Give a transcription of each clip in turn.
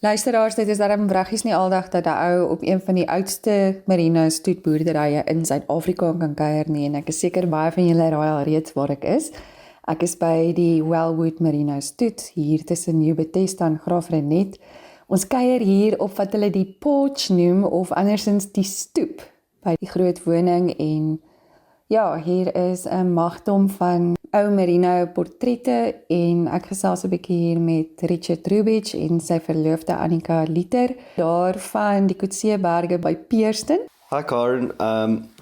Luisteraars, dit is daarom wraggies nie aldag dat 'n ou op een van die oudste merino stoetboerderye in Suid-Afrika kan kuier nie, en ek is seker baie van julle raai al reeds waar ek is. Ek is by die Wellwood Merino Stud, hier tussen Sneeuberg en Graaff-Reinet. Ons kuier hier op wat hulle die porch noem, of andersins die stoep, by die groot woning, en ja, hier is 'n magdom van ou merino portrette, en ek gesels 'n bietjie hier met Richard Rubidge en sy verloofde Annika Liter, daar van die Koetseeberge by Peerston. Hi Carin,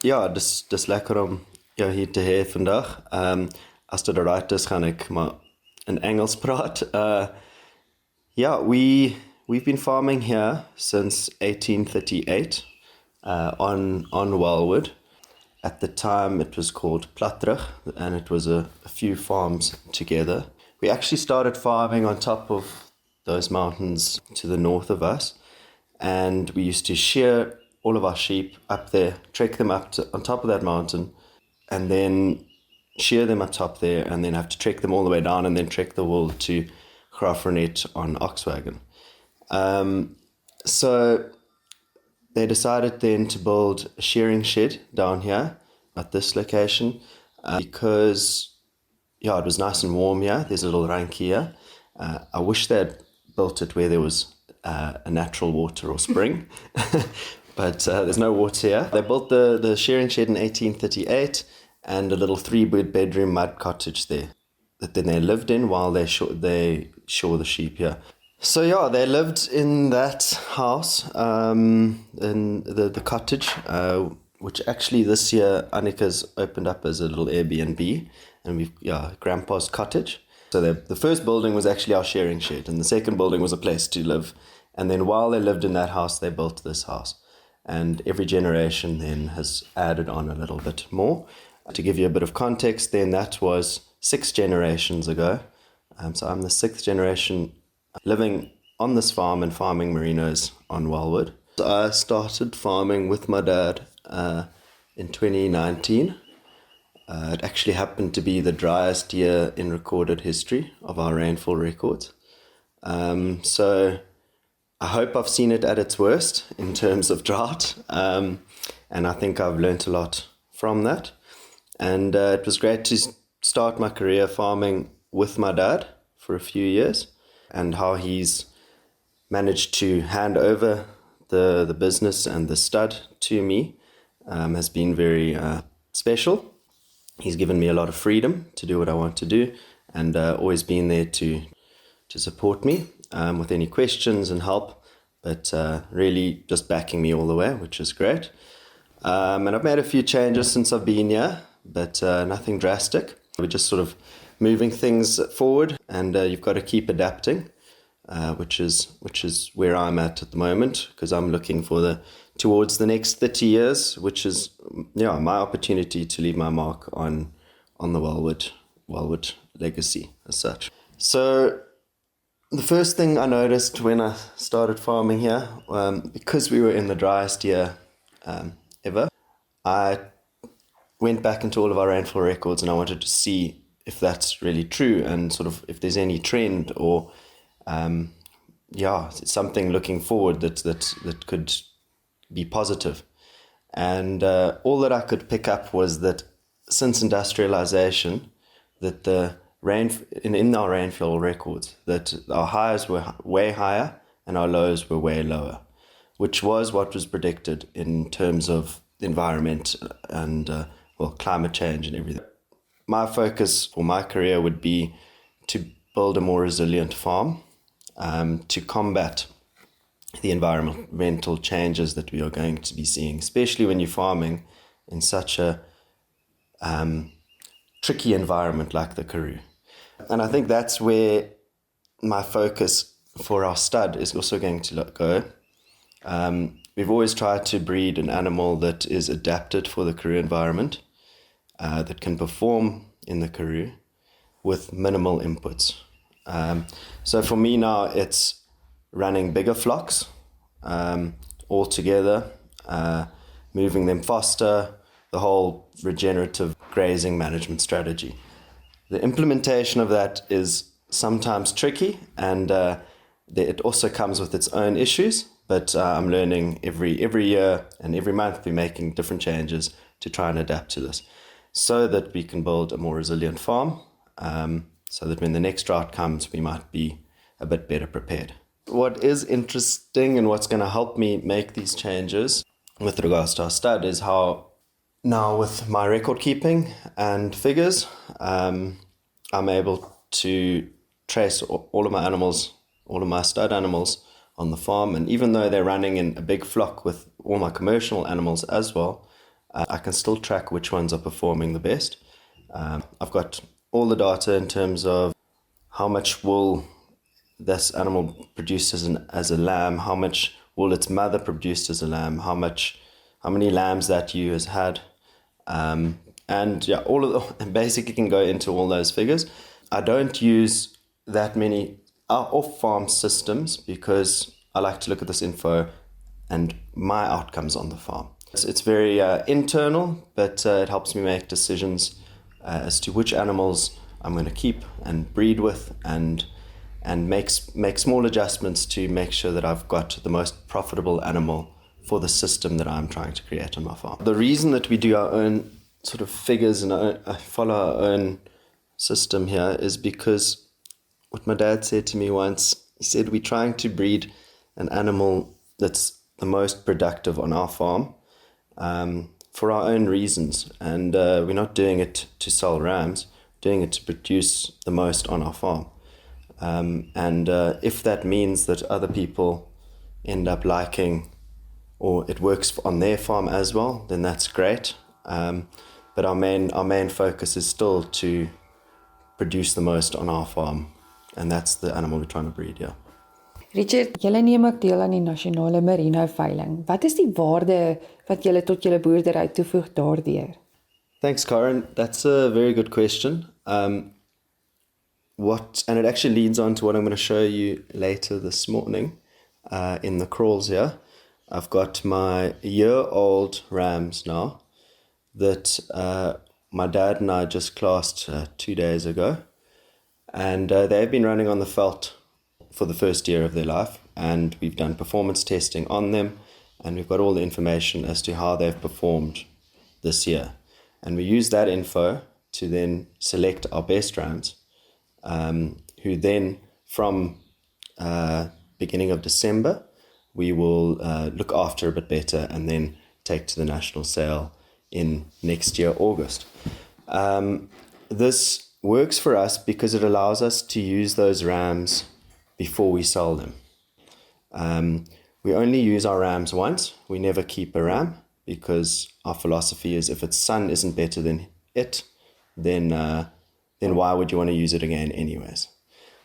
ja, dis lekker om jou hier te hê vandag. As dit alright is, gaan ek maar in Engels praat. Yeah, we've been farming here since 1838 on Wellwood. At the time, it was called Plaas, and it was a few farms together. We actually started farming on top of those mountains to the north of us, and we used to shear all of our sheep up there, trek them up on top of that mountain, and then shear them up top there, and then have to trek them all the way down, and then trek the wool to Graaff-Reinet on Oxwagon. So they decided then to build a shearing shed down here at this location because, yeah, it was nice and warm here. There's a little rank here. I wish they had built it where there was a natural water or spring, but there's no water here. They built the shearing shed in 1838 and a little 3-bedroom mud cottage there that then they lived in while they shore the sheep here. So yeah, they lived in that house, in the cottage, which actually this year Annika's opened up as a little Airbnb, and Grandpa's cottage. So the first building was actually our shearing shed, and the second building was a place to live. And then while they lived in that house, they built this house. And every generation then has added on a little bit more. To give you a bit of context, then that was 6 generations ago. So I'm the 6th generation living on this farm and farming merinos on Wellwood. So I started farming with my dad in 2019. It actually happened to be the driest year in recorded history of our rainfall records. So I hope I've seen it at its worst in terms of drought. And I think I've learnt a lot from that. And it was great to start my career farming with my dad for a few years, and how he's managed to hand over the business and the stud to me has been very special. He's given me a lot of freedom to do what I want to do, and always been there to support me with any questions and help, but really just backing me all the way, which is great. And I've made a few changes since I've been here, but nothing drastic. We're just sort of moving things forward, and you've got to keep adapting, which is where I'm at the moment, because I'm looking towards the next 30 years, which is my opportunity to leave my mark on the Wellwood legacy as such. So the first thing I noticed when I started farming here, because we were in the driest year ever, I went back into all of our rainfall records, and I wanted to see if that's really true, and sort of if there's any trend or something looking forward that could be positive. And all that I could pick up was that since industrialization, that in our rainfall records, that our highs were way higher and our lows were way lower, which was what was predicted in terms of the environment and climate change and everything. My focus for my career would be to build a more resilient farm, to combat the environmental changes that we are going to be seeing, especially when you're farming in such a tricky environment like the Karoo. And I think that's where my focus for our stud is also going to go. We've always tried to breed an animal that is adapted for the Karoo environment, that can perform in the Karoo with minimal inputs. So for me now, it's running bigger flocks all together, moving them faster, the whole regenerative grazing management strategy. The implementation of that is sometimes tricky, and It also comes with its own issues, but I'm learning every year and every month we're making different changes to try and adapt to this so that we can build a more resilient farm, so that when the next drought comes, we might be a bit better prepared. What is interesting and what's going to help me make these changes with regards to our stud is how now with my record keeping and figures, I'm able to trace all of my animals, all of my stud animals on the farm. And even though they're running in a big flock with all my commercial animals as well, I can still track which ones are performing the best. I've got all the data in terms of how much wool this animal produced as a lamb, how much wool its mother produced as a lamb, how many lambs that ewe has had. And yeah, and basically can go into all those figures. I don't use that many off-farm systems because I like to look at this info and my outcomes on the farm. It's very internal, but it helps me make decisions as to which animals I'm going to keep and breed with, and make small adjustments to make sure that I've got the most profitable animal for the system that I'm trying to create on my farm. The reason that we do our own sort of figures and follow our own system here is because what my dad said to me once, he said, we're trying to breed an animal that's the most productive on our farm for our own reasons. And we're not doing it to sell rams, doing it to produce the most on our farm. And if that means that other people end up liking, or it works on their farm as well, then that's great. But our main focus is still to produce the most on our farm, and that's the animal we're trying to breed, yeah. Richard, julle neem ook deel aan die nasionale merino veiling. Wat is die waarde wat julle tot julle boerdery toevoeg daardeur? Thanks, Carin. That's a very good question. And it actually leads on to what I'm going to show you later this morning in the crawls here. I've got my year-old rams now that my dad and I just classed 2 days ago. And they've been running on the veld for the first year of their life. And we've done performance testing on them. And we've got all the information as to how they've performed this year. And we use that info to then select our best rams, who then from beginning of December, we will look after a bit better and then take to the national sale in next year, August. This works for us because it allows us to use those rams before we sell them. We only use our rams once. We never keep a ram because our philosophy is if its son isn't better than it, then why would you want to use it again anyways?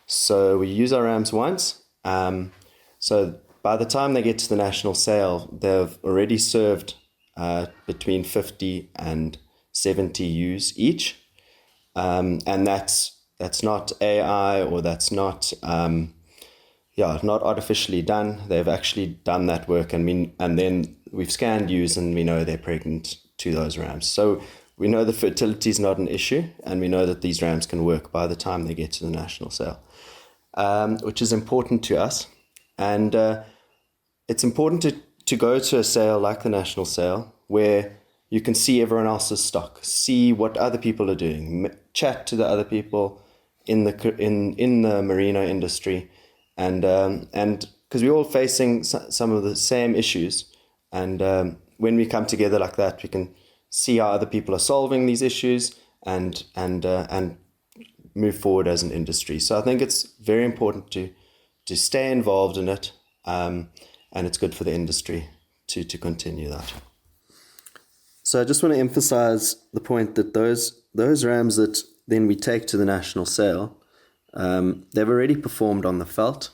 So we use our rams once. So by the time they get to the national sale, they've already served between 50 and 70 ewes each. And that's not AI or that's not not artificially done. They've actually done that work, and then we've scanned ewes and we know they're pregnant to those rams. So we know the fertility is not an issue, and we know that these rams can work by the time they get to the national sale, which is important to us. And it's important to go to a sale like the national sale where you can see everyone else's stock, see what other people are doing, chat to the other people in the merino industry, and because we're all facing some of the same issues, and when we come together like that, we can see how other people are solving these issues and move forward as an industry. So I think it's very important to stay involved in it, and it's good for the industry to continue that. So I just want to emphasize the point that those rams that then we take to the national sale, they've already performed on the veld.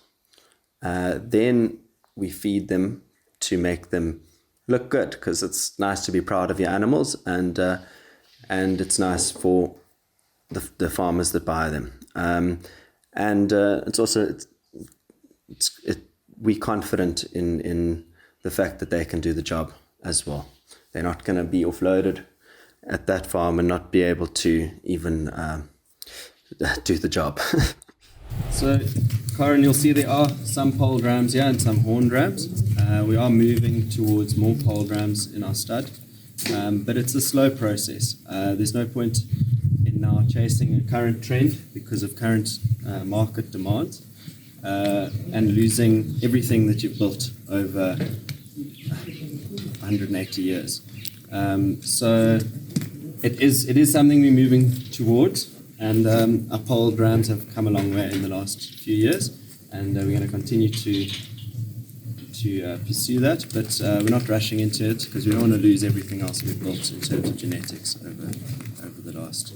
Then we feed them to make them look good, because it's nice to be proud of your animals, and it's nice for the farmers that buy them. It's also we're confident in the fact that they can do the job as well. They're not going to be offloaded at that farm and not be able to even do the job. So, Carin, you'll see there are some polled rams here and some horned rams. We are moving towards more polled rams in our stud, but it's a slow process. There's no point in now chasing a current trend because of current market demands and losing everything that you've built over 180 years. So it is something we're moving towards, and our polled rams have come a long way in the last few years, and we're going to continue to pursue that, but we're not rushing into it because we don't want to lose everything else we've built in terms of genetics over the last